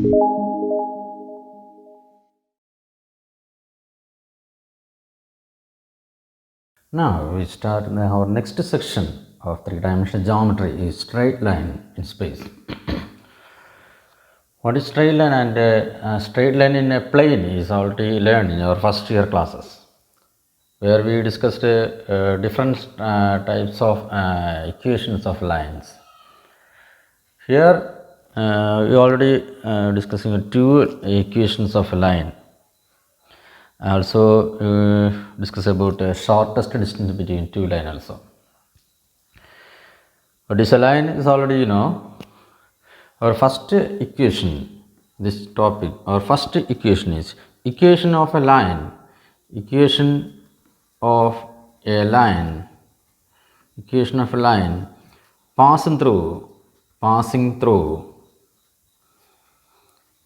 Now we start our next section of three-dimensional geometry is straight line in space. What is straight line and straight line in a plane is already learned in our first year classes, where we discussed different types of equations of lines. Here we already discussing two equations of a line. Also discuss about shortest distance between two lines also. What is a line is already you know. Our first equation, this topic, our first equation is equation of a line, equation of a line, equation of a line passing through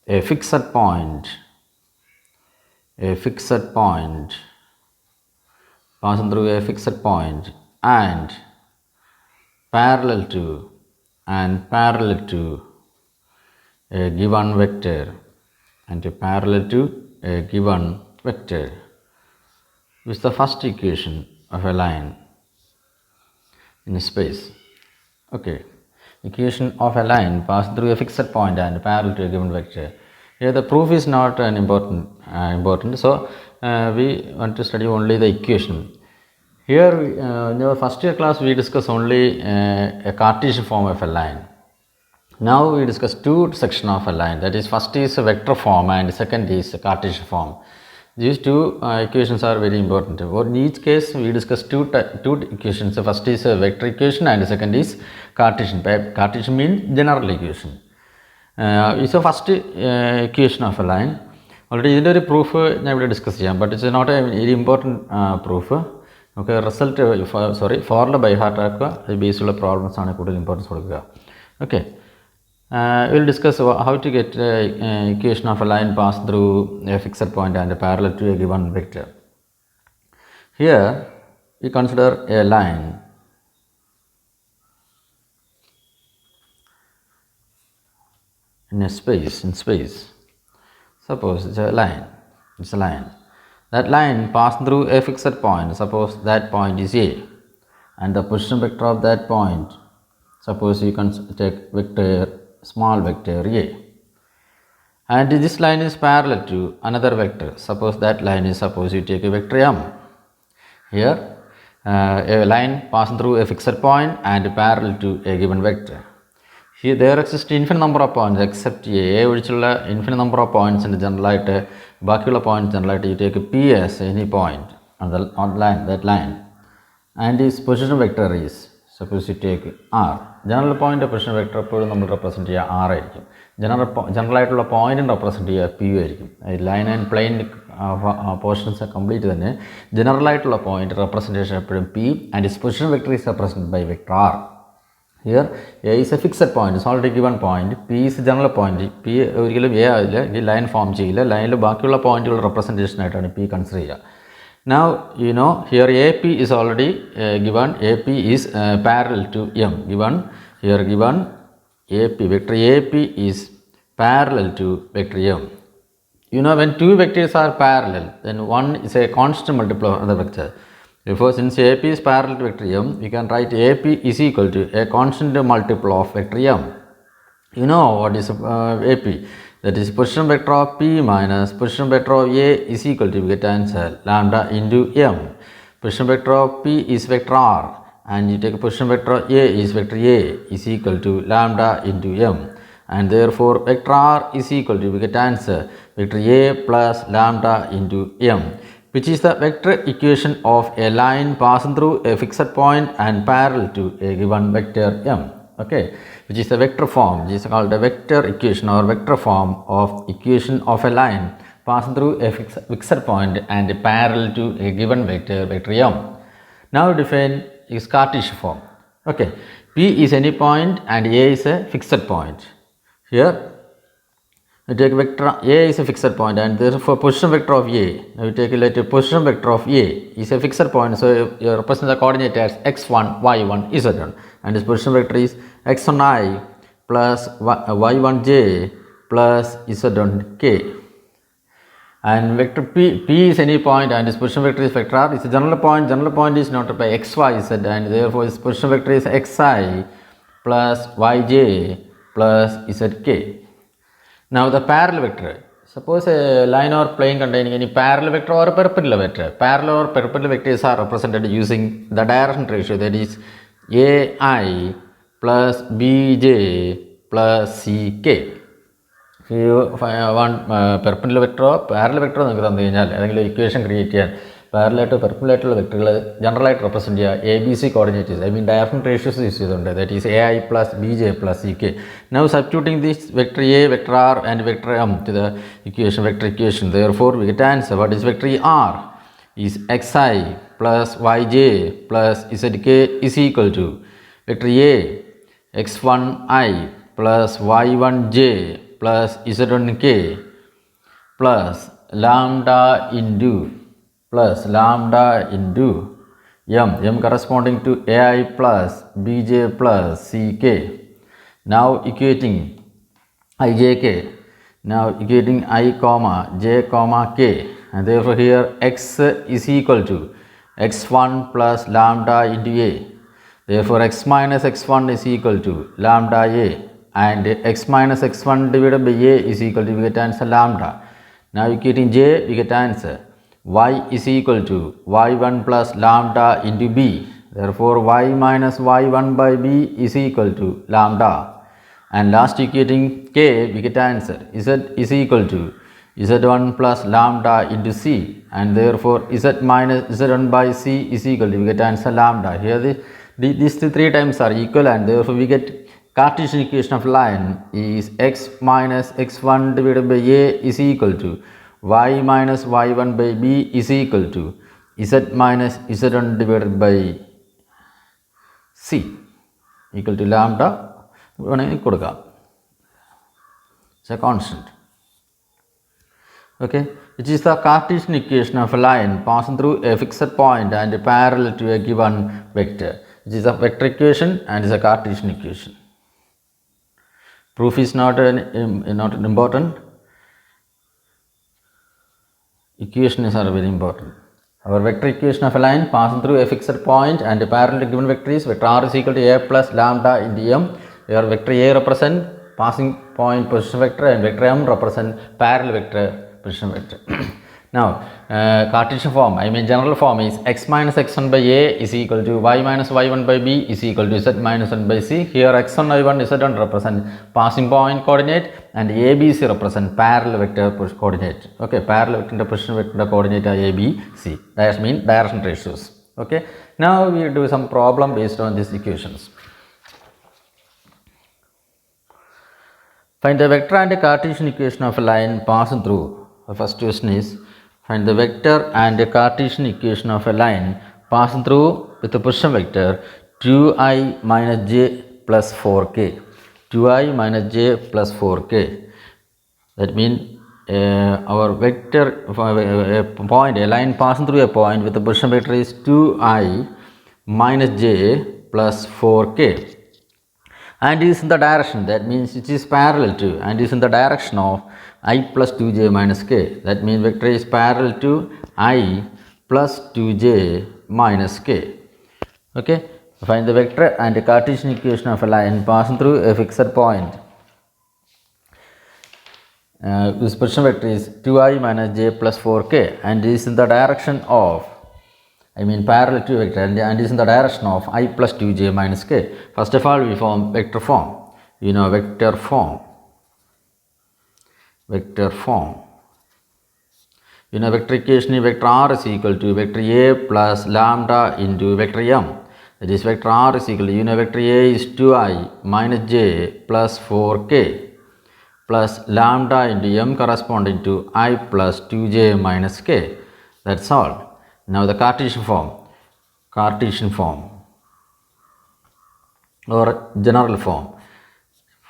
a fixed point, passing through a fixed point and parallel to a given vector This is the first equation of a line in space. Okay, equation of a line passing through a fixed point and parallel to a given vector. Here the proof is not an important, so we want to study only the equation. Here in our first year class we discuss only a Cartesian form of a line. Now we discuss two sections of a line, that is first is a vector form and second is a Cartesian form. These two equations are very important. In each case we discuss two equations. The first is a vector equation and the second is Cartesian. Cartesian means general equation. It's the first equation of a line. Already this proof I will discuss, but it's not a very important proof. Okay, result formula by heart the base problems are importance. Okay, we will discuss how to get equation of a line passed through a fixed point and parallel to a given vector. Here we consider a line in space. Suppose it's a line. That line passed through a fixed point. Suppose that point is A, and the position vector of that point, suppose you can take small vector A, and this line is parallel to another vector. Suppose that line is, suppose you take a vector M. Here a line passing through a fixed point and parallel to a given vector. Here there exist infinite number of points except A which is infinite number of points in the general ബാക്കിയുള്ള points general you take P as any point on that line, and its position vector is, suppose you take R. General point position vector എപ്പോഴും നമ്മൾ represent ചെയ്യുക R ആയിരിക്കും. general ആയിട്ടുള്ള point represent ചെയ്യുക P ആയിരിക്കും. line and plane portions complete തന്നെ general ആയിട്ടുള്ള point representation എപ്പോഴും P and its position vector is represented by vector R. Here A is a fixed point, it's already given point. P is a general point. P ഒരിക്കലും A ആവില്ല, ഈ line form ചെയ്യില്ല. ലൈനിൽ ബാക്കിയുള്ള പോയിന്റുകൾ representation ആയിട്ടാണ് P consider ചെയ്യുക. Now you know here AP is already given. AP is parallel to M. Given AP, vector AP is parallel to vector M. You know when two vectors are parallel, then one is a constant multiple of the vector. Therefore, since AP is parallel to vector M, we can write AP is equal to a constant multiple of vector M. You know what is AP? That is position vector of P minus position vector of A is equal to, we get answer, lambda into M. Position vector of P is vector R, and you take position vector of A is vector A is equal to lambda into M. And therefore, vector R is equal to, we get answer, vector A plus lambda into M, which is the vector equation of a line passing through a fixed point and parallel to a given vector M. Okay, which is the vector form, which is called the vector equation or vector form of equation of a line passing through a fixed point and parallel to a given vector M. Now define its Cartesian form. Okay, P is any point and A is a fixed point. Here we take vector A is a fixed point, and therefore position vector of A, now we take later position vector of A is a fixed point, so you represent the coordinate as x1, y1, z1, and this position vector is x1i plus y1j plus z1 k. And vector p is any point and its position vector is vector r. It's a general point. General point is noted by x, y, z, and therefore its position vector is xi plus yj plus zk. Now the parallel vector. Suppose a line or plane containing any parallel vector or perpendicular vector. Parallel or perpendicular vectors are represented using the direction ratio, that is ai plus bj plus ck. If you want perpendicular vector or parallel vector, you equation create parallel to perpendicular vector generally represent ABC coordinates. I mean direction ratios is that is ai plus bj plus ck. Now substituting this vector a, vector r, and vector m to the equation, vector equation. Therefore, we get answer. What is vector r? Is xi plus yj plus zk is equal to vector a x1i plus y1j plus z1k plus lambda into m corresponding to ai plus bj plus ck. Now equating ijk, now equating I comma j comma k, and therefore here x is equal to x1 plus lambda into a. Therefore x minus x1 is equal to lambda a, and x minus x1 divided by a is equal to, we get answer lambda. Now equating j, we get answer y is equal to y1 plus lambda into b. Therefore y minus y1 by b is equal to lambda. And last equating k, we get answer z is equal to z1 plus lambda into c, and therefore z minus z1 by c is equal to, we get answer lambda. Here these three times are equal, and therefore we get Cartesian equation of line is x minus x1 divided by a is equal to y minus y1 by b is equal to z minus z1 divided by c equal to lambda. It's a constant. Okay, which is the Cartesian equation of a line passing through a fixed point and parallel to a given vector. It is a vector equation and is a Cartesian equation. Proof is not important. Equations are very important. Our vector equation of a line passing through a fixed point and parallel to given vector is vector r is equal to a plus lambda into m. Where vector a represent passing point position vector and vector m represent parallel vector position vector. Now Cartesian form, I mean general form, is x minus x1 by a is equal to y minus y1 by b is equal to z minus 1 by c. Here x1, y1, z1 represent passing point coordinate and abc represent parallel vector coordinate. Okay, parallel vector position vector coordinate are a, b, c. That means direction ratios. Okay, now we do some problem based on these equations. Find the vector and the Cartesian equation of a line passing through. The first question is find the vector and the Cartesian equation of a line passing through with the position vector 2i minus j plus 4k. 2i minus j plus 4k. That means our vector point, a line passing through a point with the position vector is 2i minus j plus 4k. And is in the direction, that means it is parallel to and is in the direction of I plus 2j minus k. That means vector is parallel to I plus 2j minus k. Okay, find the vector and the Cartesian equation of a line passing through a fixed point. This position vector is 2i minus j plus 4k and is in the direction of, I mean parallel to vector and is in the direction of I plus 2j minus k. First of all, we form vector form. You know vector form. Vector form. You know vector equation is vector r is equal to vector a plus lambda into vector m. That is vector r is equal to, you know vector a is 2i minus j plus 4k plus lambda into m corresponding to I plus 2j minus k. That's all. Now the Cartesian form or general form.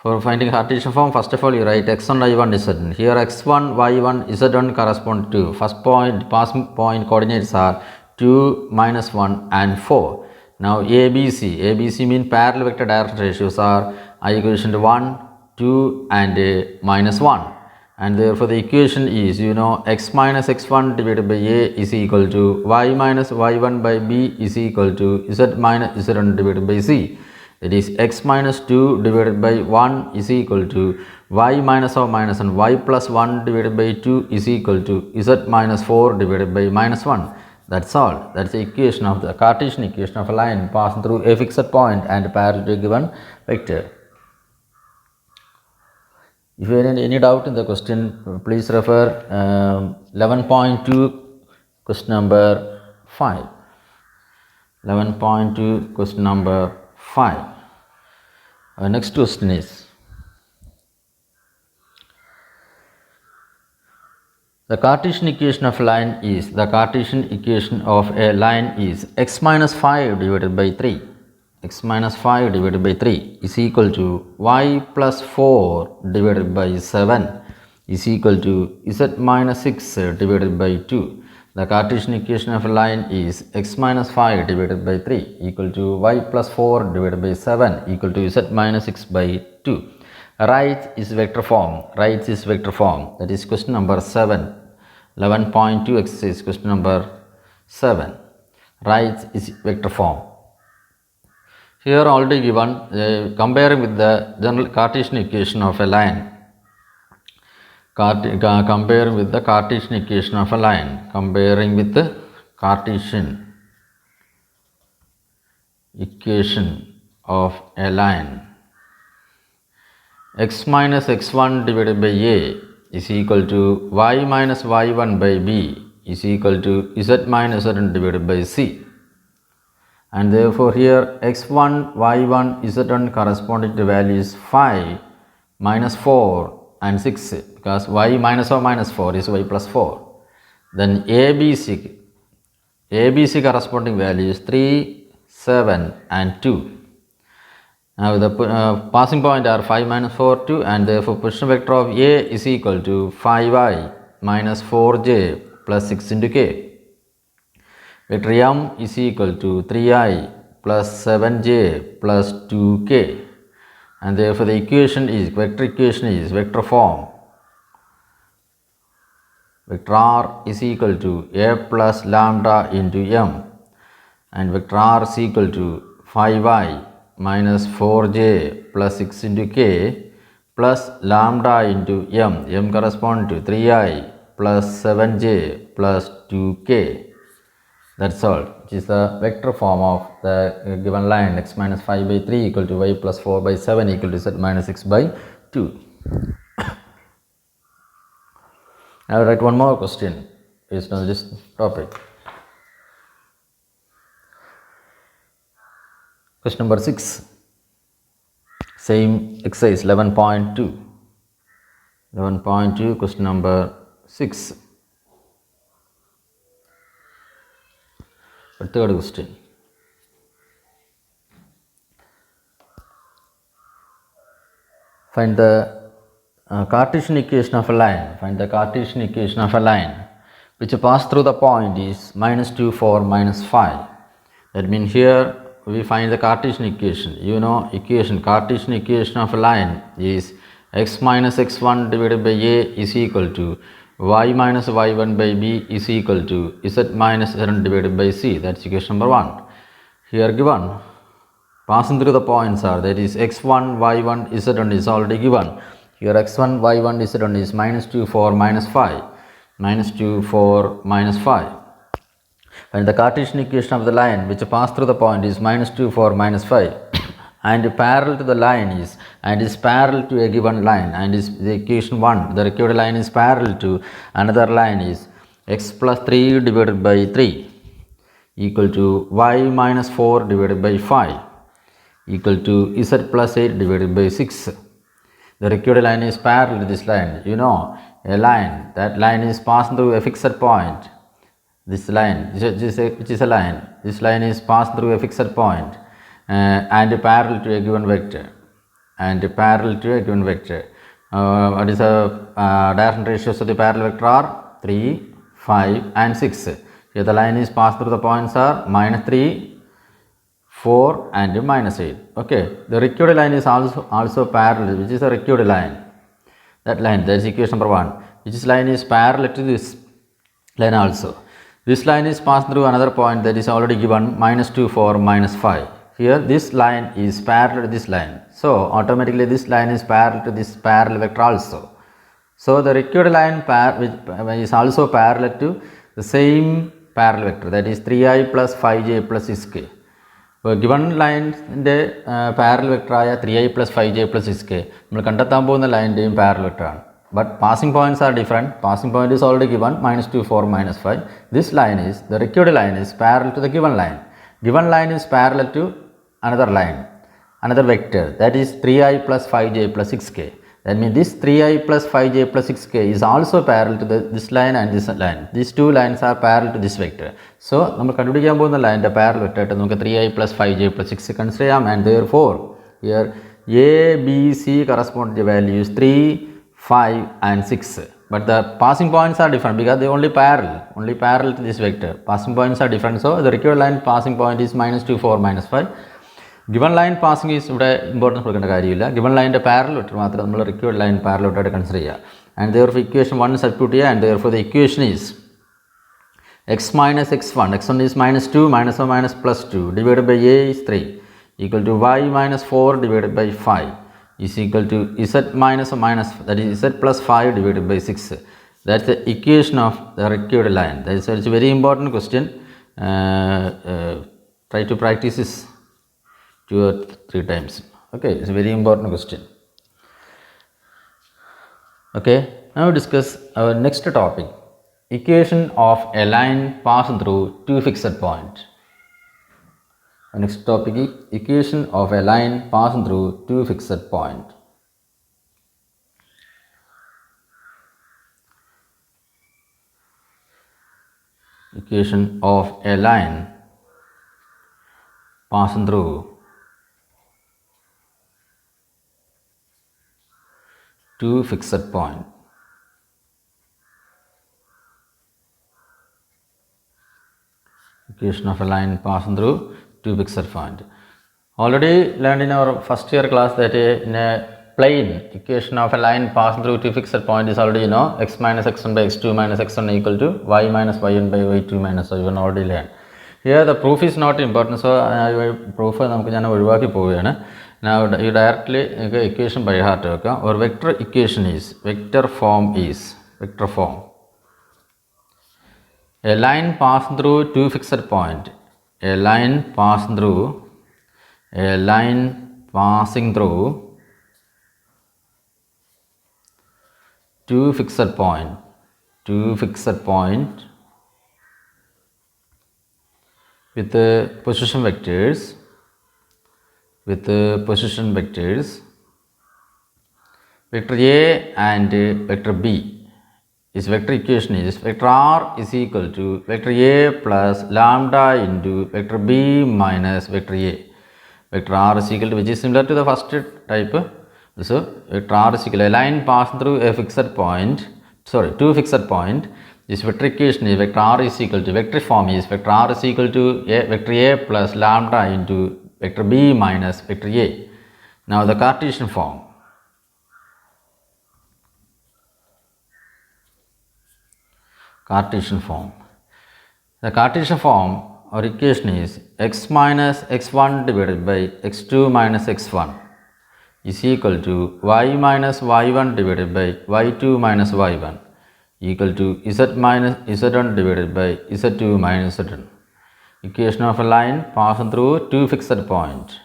For finding Cartesian form, first of all you write x1, y1, z1. Here x1, y1, z1 correspond to first point, passing point coordinates are 2, minus 1 and 4. Now ABC means parallel vector direction ratios are I equation to 1, 2 and minus 1, and therefore the equation is, you know, x minus x1 divided by a is equal to y minus y1 by b is equal to z minus z1 divided by c. That is, x minus 2 divided by 1 is equal to y minus or minus, and y plus 1 divided by 2 is equal to z minus 4 divided by minus 1. That's all. That's the equation of the Cartesian equation of a line passing through a fixed point and parallel to a given vector. If you have any doubt in the question, please refer 11.2 question number 5. 11.2 question number 5. Next question is, the Cartesian equation of a line is, the Cartesian equation of a line is x minus 5 divided by 3. X minus 5 divided by 3 is equal to y plus 4 divided by 7 is equal to z minus 6 divided by 2. The Cartesian equation of a line is x minus 5 divided by 3 equal to y plus 4 divided by 7 equal to z minus 6 by 2. Write is vector form. Write is vector form. That is question number 7. 11.2 exercise question number 7. Write is vector form. Here already given, comparing with the general Cartesian equation of a line. Comparing with the Cartesian equation of a line. Comparing with the Cartesian equation of a line. X minus x1 divided by a is equal to y minus y1 by b is equal to z minus z1 divided by c. And therefore here x1, y1, z1 corresponding to values 5, minus 4 and 6, because y minus or minus 4 is y plus 4. Then ABC corresponding values 3, 7 and 2. Now the passing point are 5 minus 4, 2, and therefore position vector of A is equal to 5i minus 4j plus 6 into k. Vector M is equal to 3i plus 7j plus 2k, and therefore the equation is, vector equation is vector form. Vector R is equal to a plus lambda into m, and vector R is equal to 5i minus 4j plus 6 into k plus lambda into m. M correspond to 3i plus 7j plus 2k. That's all, which is the vector form of the given line x minus 5 by 3 equal to y plus 4 by 7 equal to z minus 6 by 2. I will write one more question based on this topic. Question number 6. Same exercise 11.2. 11.2 question number 6. Third question. Find the Cartesian equation of a line. Find the Cartesian equation of a line which pass through the point is minus 2, 4, minus 5. That means here we find the Cartesian equation. You know, Cartesian equation of a line is x minus x1 divided by a is equal to y minus y1 by b is equal to z minus z1 divided by c. That's equation number 1. Here given, passing through the points are, that is x1, y1, z1 is already given. Here x1, y1, z1 is minus 2, 4, minus 5. Minus 2, 4, minus 5. And the Cartesian equation of the line which pass through the point is minus 2, 4, minus 5. And parallel to the line is, and is parallel to a given line, and is the equation 1, the required line is parallel to another line is x plus 3 divided by 3 equal to y minus 4 divided by 5 equal to z plus 8 divided by 6. The required line is parallel to this line. You know, a line, that line is passing through a fixed point. This line, which is a line, this line is passed through a fixed point and parallel to a given vector. What is the direction ratios of the parallel vector are 3, 5 and 6. Here the line is passed through the points are minus 3, 4 and minus 8. Okay, the required line is also parallel, which is a required line. That line, that is equation number 1, which line is parallel to this line also. This line is passed through another point that is already given, minus 2, 4, minus 5. Here this line is parallel to this line. So automatically this line is parallel to this parallel vector also. So the required line is also parallel to the same parallel vector, that is 3i plus 5j plus 6k. Given line inde parallel vector ആയ 3i plus 5j plus 6k നമ്മൾ കണ്ടെത്താൻ പോകുന്ന ലൈനിൻ്റെയും parallel vector ആണ്. But passing points are different. Passing point is already given, minus 2, 4, minus 5. This line is, the required line is parallel to the given line. Given line is parallel to another line, another vector, that is 3i plus 5j plus 6k. That means this 3i plus 5j plus 6k is also parallel to this line and this line. These two lines are parallel to this vector. So, we will consider the line the parallel vector 3i plus 5j plus 6k consider, and therefore here a, b, c correspond to the values 3, 5 and 6. But the passing points are different because they only parallel to this vector. Passing points are different, so the required line passing point is minus 2, 4, minus 5. Given line passing is important for given line the parallel vector, required line parallel vector consider. And therefore equation 1 is substitute here, and therefore the equation is x minus x1, x1 is minus 2, minus 1 minus plus 2 divided by a is 3 equal to y minus 4 divided by 5 is equal to z minus minus, that is z plus 5 divided by 6. That's the equation of the required line. That is, it's a very important question. Try to practice this 2 or 3 times. Okay, it's a very important question. Okay, now discuss our next topic, equation of a line passed through two fixed points. Our next topic is equation of a line passing through two fixed points. Equation of a line passing through two fixed points. Equation of a line passing through two fixed points. Already learned in our first year class that in a plane, equation of a line passing through two fixed points is already x minus x1 by x2 minus x1 equal to y minus y1 by y2 minus y1 already learned. Here the proof is not important, so proof now you directly equation by heart. Or vector equation is, vector form is, vector form. A line passing through two fixed points. A line passing through two fixed points with position vectors vector A and vector B. Is vector equation is vector r is equal to vector A plus lambda into vector B minus vector A. Vector r is equal to, which is similar to the first type. So vector r is equal to a line passing through a fixed point, two fixed point. This vector equation is vector r is equal to, vector form is vector r is equal to vector A plus lambda into vector B minus vector A. Now the Cartesian form. The Cartesian form or equation is x minus x1 divided by x2 minus x1 is equal to y minus y1 divided by y2 minus y1 equal to z minus z1 divided by z2 minus z1. Equation of a line passing through two fixed points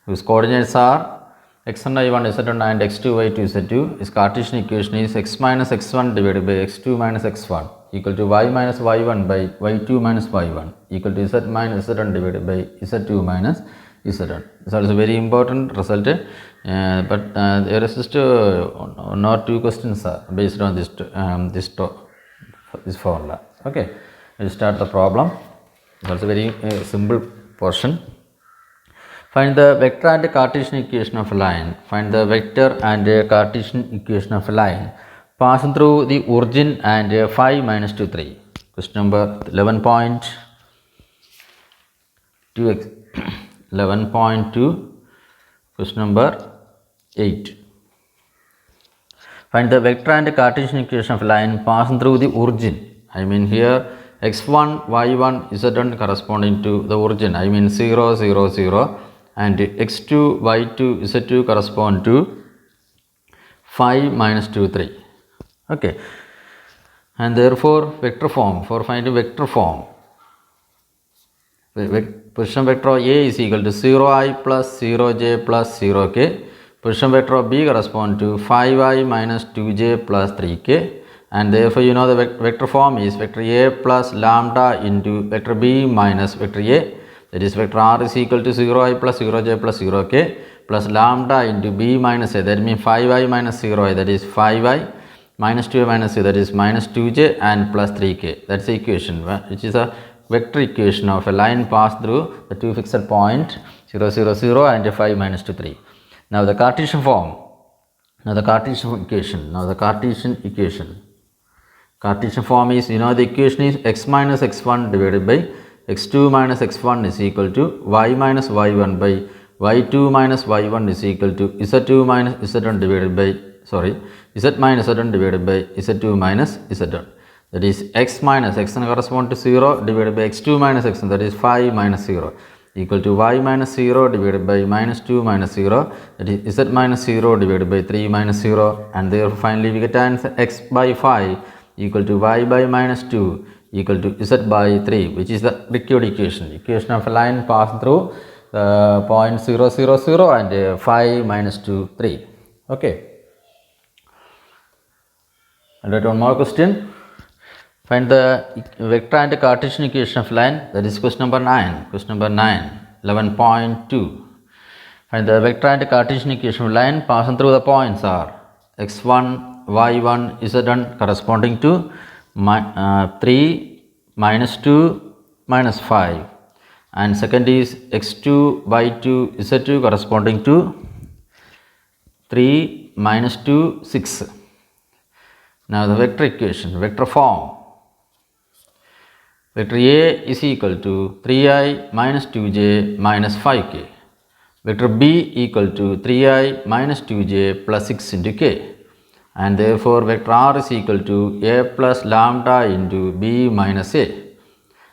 whose coordinates are x1 y1 z1 and x2 y2 z2. Is Cartesian equation is x minus x1 divided by x2 minus x1 equal to y minus y1 by y2 minus y1 equal to z minus z1 divided by z2 minus z1. This is also very important result, but there is just one or two questions based on this formula. Okay, we'll start the problem. It's also very simple portion. Find the vector and Cartesian equation of a line. Find the vector and Cartesian equation of a line passing through the origin and 5 minus 2, 3. Question number 11.2. 11.2, question number 8. Find the vector and Cartesian equation of line passing through the origin. I mean here x1, y1, z1 corresponding to the origin. I mean 0, 0, 0, and x2, y2, z2 correspond to 5, minus 2, 3. Okay. And therefore vector form, for finding vector form, position vector of A is equal to 0i plus 0j plus 0k. Position vector of B correspond to 5i minus 2j plus 3k. And therefore you know the vector form is vector A plus lambda into vector B minus vector A. That is vector R is equal to 0i plus 0j plus 0k plus lambda into B minus A. That means 5i minus 0i, that is 5i minus 2i minus A, that is minus 2j and plus 3k. That's the equation, which is a vector equation of a line passed through the two fixed point 0, 0, 0 and 5 minus 2, 3. Now the Cartesian form, now the Cartesian equation, Cartesian form is, you know, the equation is x minus x1 divided by x2 minus x1 is equal to y minus y1 by y2 minus y1 is equal to z2 minus z1 divided by, z minus z1 divided by z2 minus z1. That is x minus x1 correspond to 0 divided by x2 minus x1, that is 5 minus 0, equal to y minus 0 divided by minus 2 minus 0, that is z minus 0 divided by 3 minus 0, and therefore finally we get answer x by 5 equal to y by minus 2 equal to z by 3, which is the required equation of a line passed through the point 0, 0, 0 and 5 minus 2, 3. Okay. And write one more question. Find the vector and Cartesian equation of line, that is question number 9. Question number 9, 11.2. Find the vector and Cartesian equation of line passing through the points are x1, y1, z1 corresponding to 3, minus 2, minus 5. And second is x2, y2, z2 corresponding to 3, minus 2, 6. Now the vector equation, vector form. Vector A is equal to 3i minus 2j minus 5k. Vector B equal to 3i minus 2j plus 6 into k. And therefore vector R is equal to A plus lambda into B minus A.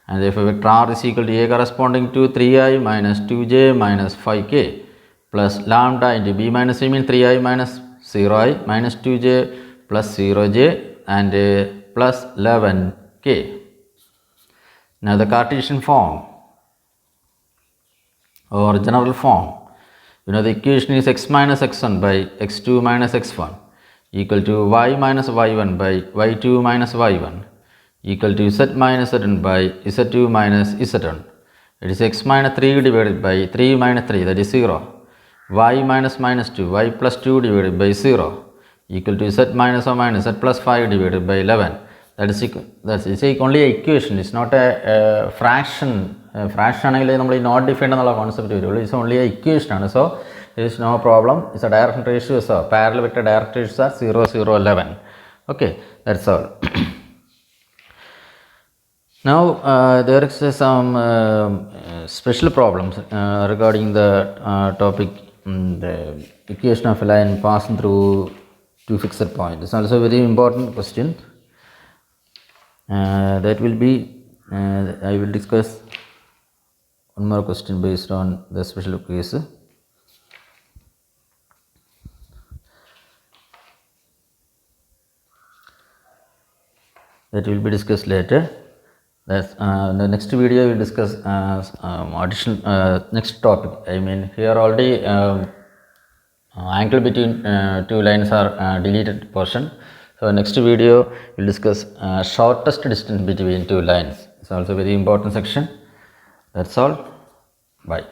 And therefore vector R is equal to A corresponding to 3i minus 2j minus 5k plus lambda into B minus A means 3i minus 0i minus 2j plus 0j and plus 11k. Now the Cartesian form or general form, you know the equation is x minus x1 by x2 minus x1 equal to y minus y1 by y2 minus y1 equal to z minus z1 by z2 minus z1. It is x minus 3 divided by 3 minus 3, that is 0. Y minus minus 2, y plus 2 divided by 0 equal to z minus or minus z plus 5 divided by 11. That's only an equation, it's not a fraction. Fraction is not defined concept, it's only an equation. So there is no problem. It's a direct ratio, so parallel vector direct ratios are 0, 0, 11. Okay, that's all. Now there is some special problems regarding the topic, the equation of a line passing through two fixed points. It's also a very important question. That will be, I will discuss one more question based on the special case. That will be discussed later. That's the next video will discuss additional next topic. I mean here already angle between two lines are deleted portion. So next video will discuss shortest distance between two lines. It's also a very important section. That's all. Bye.